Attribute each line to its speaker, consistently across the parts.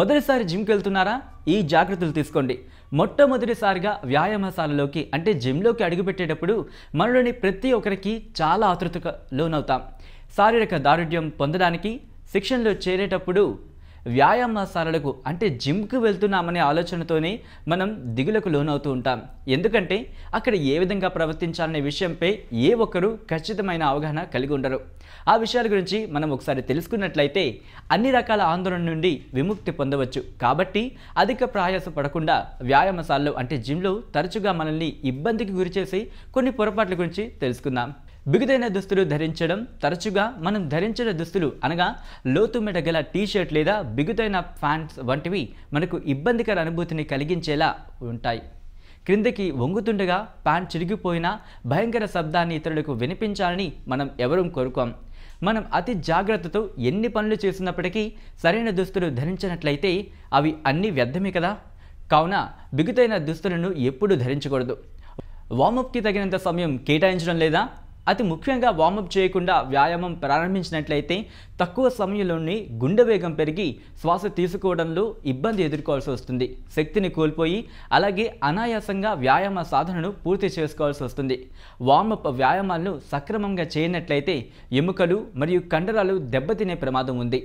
Speaker 1: మొదటిసారి జిమ్కి వెళ్తున్నారా? ఈ జాగ్రత్తలు తీసుకోండి. మొట్టమొదటిసారిగా వ్యాయామశాలలోకి అంటే జిమ్లోకి అడుగుపెట్టేటప్పుడు మనలోని ప్రతి ఒక్కరికి చాలా ఆతృతకు లోనవుతాం. శారీరక దారుఢ్యం పొందడానికి శిక్షణలో చేరేటప్పుడు వ్యాయామశాలలకు అంటే జిమ్కి వెళ్తున్నామనే ఆలోచనతోనే మనం దిగులకు లోనవుతూ ఉంటాం. ఎందుకంటే అక్కడ ఏ విధంగా ప్రవర్తించాలనే విషయంపై ఏ ఒక్కరూ ఖచ్చితమైన అవగాహన కలిగి ఉండరు. ఆ విషయాల గురించి మనం ఒకసారి తెలుసుకున్నట్లయితే అన్ని రకాల ఆందోళన నుండి విముక్తి పొందవచ్చు. కాబట్టి అధిక ప్రయాస పడకుండా వ్యాయామశాలలో అంటే జిమ్లో తరచుగా మనల్ని ఇబ్బందికి గురిచేసి కొన్ని పొరపాట్ల గురించి తెలుసుకుందాం. బిగుదైన దుస్తులు ధరించడం. తరచుగా మనం ధరించిన దుస్తులు అనగా లోతు మెడ గల టీషర్ట్ లేదా బిగుదైన ప్యాంట్స్ వంటివి మనకు ఇబ్బందికర అనుభూతిని కలిగించేలా ఉంటాయి. క్రిందకి వంగుతుండగా ప్యాంట్ చిరిగిపోయినా భయంకర శబ్దాన్ని ఇతరులకు వినిపించాలని మనం ఎవరూ కోరుకోం. మనం అతి జాగ్రత్తతో ఎన్ని పనులు చేసినప్పటికీ సరైన దుస్తులు ధరించినట్లయితే అవి అన్నీ వ్యర్థమే కదా. కావున బిగుదైన దుస్తులను ఎప్పుడూ ధరించకూడదు. వార్మప్కి తగినంత సమయం కేటాయించడం లేదా? అతి ముఖ్యంగా వార్మప్ చేయకుండా వ్యాయామం ప్రారంభించినట్లయితే తక్కువ సమయంలోనే గుండె వేగం పెరిగి శ్వాస తీసుకోవడంలో ఇబ్బంది ఎదుర్కోవాల్సి వస్తుంది. శక్తిని కోల్పోయి అలాగే అనాయాసంగా వ్యాయామ సాధనను పూర్తి చేసుకోవాల్సి వస్తుంది. వార్మప్ వ్యాయామాలను సక్రమంగా చేయనట్లయితే ఎముకలు మరియు కండరాలు దెబ్బతినే ప్రమాదం ఉంది.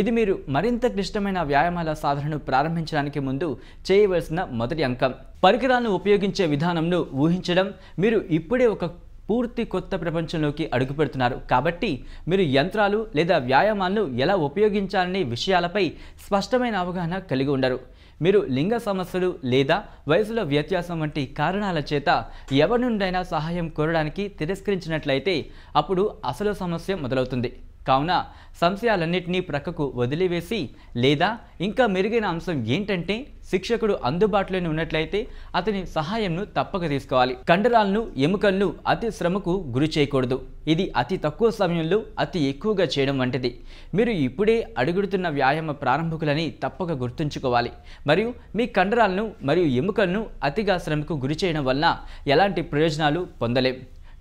Speaker 1: ఇది మీరు మరింత క్లిష్టమైన వ్యాయామాల సాధనను ప్రారంభించడానికి ముందు చేయవలసిన మొదటి అంకం. పరికరాలను ఉపయోగించే విధానంను ఊహించడం. మీరు ఇప్పుడే ఒక పూర్తి కొత్త ప్రపంచంలోకి అడుగుపెడుతున్నారు కాబట్టి మీరు యంత్రాలు లేదా వ్యాయామాలను ఎలా ఉపయోగించాలనే విషయాలపై స్పష్టమైన అవగాహన కలిగి ఉండరు. మీరు లింగ సమస్యలు లేదా వయసులో వ్యత్యాసం వంటి కారణాల చేత ఎవరి నుండైనా సహాయం కోరడానికి తిరస్కరించినట్లయితే అప్పుడు అసలు సమస్య మొదలవుతుంది. కావున సంశయాలన్నింటినీ ప్రక్కకు వదిలివేసి లేదా ఇంకా మెరుగైన అంశం ఏంటంటే శిక్షకుడు అందుబాటులోనే ఉన్నట్లయితే అతని సహాయంను తప్పక తీసుకోవాలి. కండరాలను ఎముకలను అతి శ్రమకు గురి చేయకూడదు. ఇది అతి తక్కువ సమయంలో అతి ఎక్కువగా చేయడం వంటిది. మీరు ఇప్పుడే అడుగుడుతున్న వ్యాయామ ప్రారంభకులని తప్పక గుర్తుంచుకోవాలి. మరియు మీ కండరాలను మరియు ఎముకలను అతిగా శ్రమకు గురి చేయడం వలన ఎలాంటి ప్రయోజనాలు పొందలేం.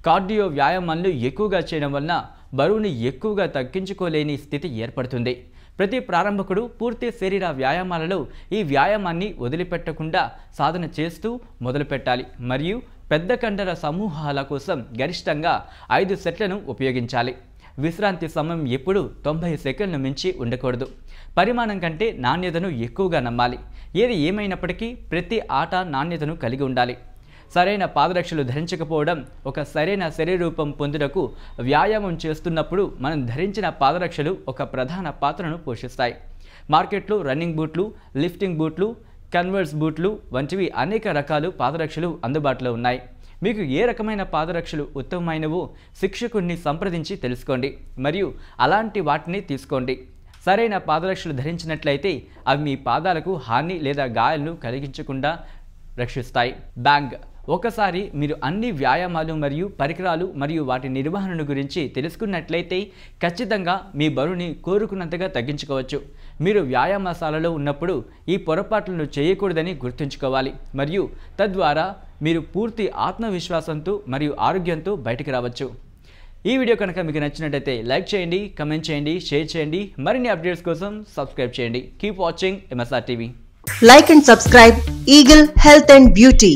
Speaker 1: కార్డియో వ్యాయామాలను ఎక్కువగా చేయడం వలన బరువుని ఎక్కువగా తగ్గించుకోలేని స్థితి ఏర్పడుతుంది. ప్రతి ప్రారంభకుడు పూర్తి శరీర వ్యాయామాలలో ఈ వ్యాయామాన్ని వదిలిపెట్టకుండా సాధన చేస్తూ మొదలుపెట్టాలి. మరియు పెద్ద కండర సమూహాల కోసం గరిష్టంగా 5 సెట్లను ఉపయోగించాలి. విశ్రాంతి సమయం ఎప్పుడూ 90 సెకండ్ల మించి ఉండకూడదు. పరిమాణం కంటే నాణ్యతను ఎక్కువగా నమ్మాలి. ఏది ఏమైనప్పటికీ ప్రతి ఆట నాణ్యతను కలిగి ఉండాలి. సరైన పాదరక్షలు ధరించకపోవడం. ఒక సరైన శరీరరూపం పొందుటకు వ్యాయామం చేస్తున్నప్పుడు మనం ధరించిన పాదరక్షలు ఒక ప్రధాన పాత్రను పోషిస్తాయి. మార్కెట్లో రన్నింగ్ బూట్లు, లిఫ్టింగ్ బూట్లు, కన్వర్స్ బూట్లు వంటివి అనేక రకాలు పాదరక్షలు అందుబాటులో ఉన్నాయి. మీకు ఏ రకమైన పాదరక్షలు ఉత్తమమైనవో శిక్షకుడిని సంప్రదించి తెలుసుకోండి మరియు అలాంటి వాటిని తీసుకోండి. సరైన పాదరక్షలు ధరించినట్లయితే అవి మీ పాదాలకు హాని లేదా గాయాలను కలిగించకుండా రక్షిస్తాయి. బ్యాంగ్. ఒకసారి మీరు అన్ని వ్యాయామాలు మరియు పరికరాలు మరియు వాటి నిర్వహణ గురించి తెలుసుకున్నట్లయితే ఖచ్చితంగా మీ బరువుని కోరుకున్నంతగా తగ్గించుకోవచ్చు. మీరు వ్యాయామశాలలో ఉన్నప్పుడు ఈ పొరపాట్లను చేయకూడదని గుర్తుంచుకోవాలి మరియు తద్వారా మీరు పూర్తి ఆత్మవిశ్వాసంతో మరియు ఆరోగ్యంతో బయటికి రావచ్చు. ఈ వీడియో కనుక మీకు నచ్చినట్లయితే లైక్ చేయండి, కమెంట్ చేయండి, షేర్ చేయండి. మరిన్ని అప్డేట్స్ కోసం సబ్స్క్రైబ్ చేయండి. Keep watching MSR TV.
Speaker 2: Like and subscribe Eagle Health and Beauty.